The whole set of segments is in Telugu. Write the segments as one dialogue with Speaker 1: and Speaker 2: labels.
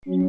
Speaker 1: వాకింగ్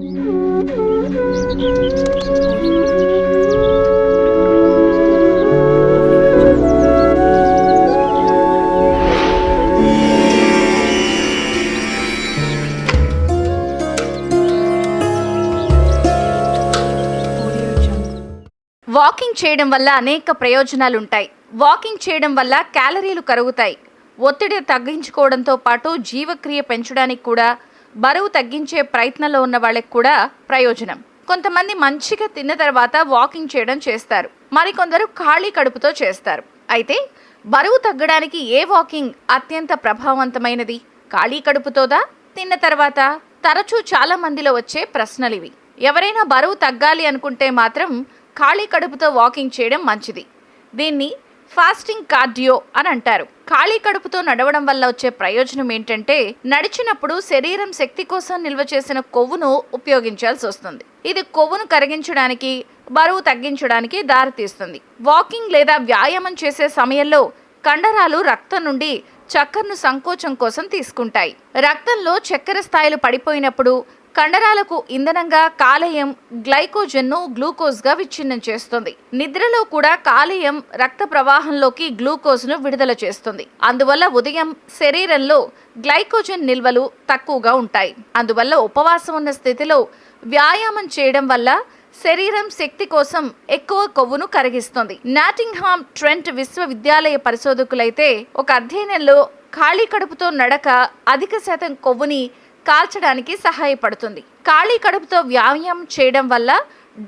Speaker 1: చేయడం వల్ల అనేక ప్రయోజనాలుంటాయి. వాకింగ్ చేయడం వల్ల క్యాలరీలు కరుగుతాయి. ఒత్తిడి తగ్గించుకోవడంతో పాటు జీవక్రియ పెంచడానికి కూడా, బరువు తగ్గించే ప్రయత్నంలో ఉన్న వాళ్ళకి కూడా ప్రయోజనం. కొంతమంది మంచిగా తిన్న తర్వాత వాకింగ్ చేయడం చేస్తారు. మరికొందరు ఖాళీ కడుపుతో చేస్తారు. అయితే బరువు తగ్గడానికి ఏ వాకింగ్ అత్యంత ప్రభావవంతమైనది? ఖాళీ కడుపుతోదా, తిన్న తర్వాత? తరచూ చాలా మందిలో వచ్చే ప్రశ్నలివి. ఎవరైనా బరువు తగ్గాలి అనుకుంటే మాత్రం ఖాళీ కడుపుతో వాకింగ్ చేయడం మంచిది. దీన్ని ఫాస్టింగ్ కార్డియో అని అంటారు. ఖాళీ కడుపుతో నడవడం వల్ల వచ్చే ప్రయోజనం ఏంటంటే, నడిచినప్పుడు శరీరం శక్తి కోసం నిల్వ చేసిన కొవ్వును ఉపయోగించాల్సి వస్తుంది. ఇది కొవ్వును కరిగించడానికి, బరువు తగ్గించడానికి దారితీస్తుంది. వాకింగ్ లేదా వ్యాయామం చేసే సమయంలో కండరాలు రక్తం నుండి చక్కెరను సంకోచం కోసం తీసుకుంటాయి. రక్తంలో చక్కెర స్థాయిలు పడిపోయినప్పుడు కండరాలకు ఇంధనంగా కాలేయం గ్లైకోజన్ను గ్లూకోజ్గా విచ్ఛిన్నం చేస్తుంది. నిద్రలో కూడా కాలేయం రక్త ప్రవాహంలోకి గ్లూకోజ్ను విడుదల చేస్తుంది. అందువల్ల ఉదయం శరీరంలో గ్లైకోజన్ నిల్వలు తక్కువగా ఉంటాయి. అందువల్ల ఉపవాసం ఉన్న స్థితిలో వ్యాయామం చేయడం వల్ల శరీరం శక్తి కోసం ఎక్కువ కొవ్వును కరిగిస్తుంది. నాటింగ్హామ్ ట్రెంట్ విశ్వవిద్యాలయ పరిశోధకులైతే ఒక అధ్యయనంలో ఖాళీ కడుపుతో నడక అధిక శాతం కొవ్వుని కాల్చడానికి సహాయపడుతుంది. ఖాళీ కడుపుతో వ్యాయామం చేయడం వల్ల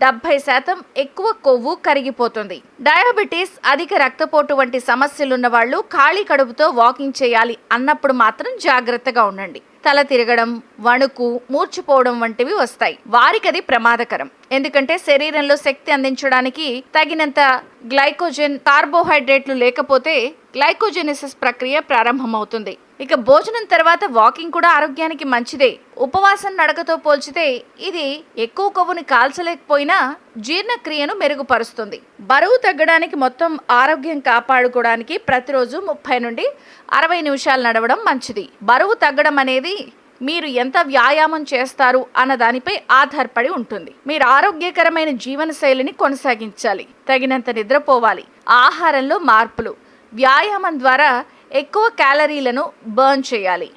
Speaker 1: 70% ఎక్కువ కొవ్వు కరిగిపోతుంది. డయాబెటీస్, అధిక రక్తపోటు వంటి సమస్యలున్న వాళ్ళు ఖాళీ కడుపుతో వాకింగ్ చేయాలి అన్నప్పుడు మాత్రం జాగ్రత్తగా ఉండండి. తల తిరగడం, వణుకు, మూర్చిపోవడం వంటివి వస్తాయి. వారికి అది ప్రమాదకరం. ఎందుకంటే శరీరంలో శక్తి అందించడానికి తగినంత గ్లైకోజన్, కార్బోహైడ్రేట్లు లేకపోతే గ్లైకోజెనిసిస్ ప్రక్రియ ప్రారంభమవుతుంది. ఇక భోజనం తర్వాత వాకింగ్ కూడా ఆరోగ్యానికి మంచిదే. ఉపవాసం నడకతో పోల్చితే ఇది ఎక్కువ కొవ్వుని కాల్చలేకపోయినా జీర్ణక్రియను మెరుగుపరుస్తుంది. బరువు తగ్గడానికి, మొత్తం ఆరోగ్యం కాపాడుకోవడానికి ప్రతిరోజు 30 నుండి 60 నిమిషాలు నడవడం మంచిది. బరువు తగ్గడం అనేది మీరు ఎంత వ్యాయామం చేస్తారు అన్న దానిపై ఆధారపడి ఉంటుంది. మీరు ఆరోగ్యకరమైన జీవన శైలిని కొనసాగించాలి. తగినంత నిద్రపోవాలి. ఆహారంలో మార్పులు, వ్యాయామం ద్వారా ఎక్కువ క్యాలరీలను బర్న్ చేయాలి.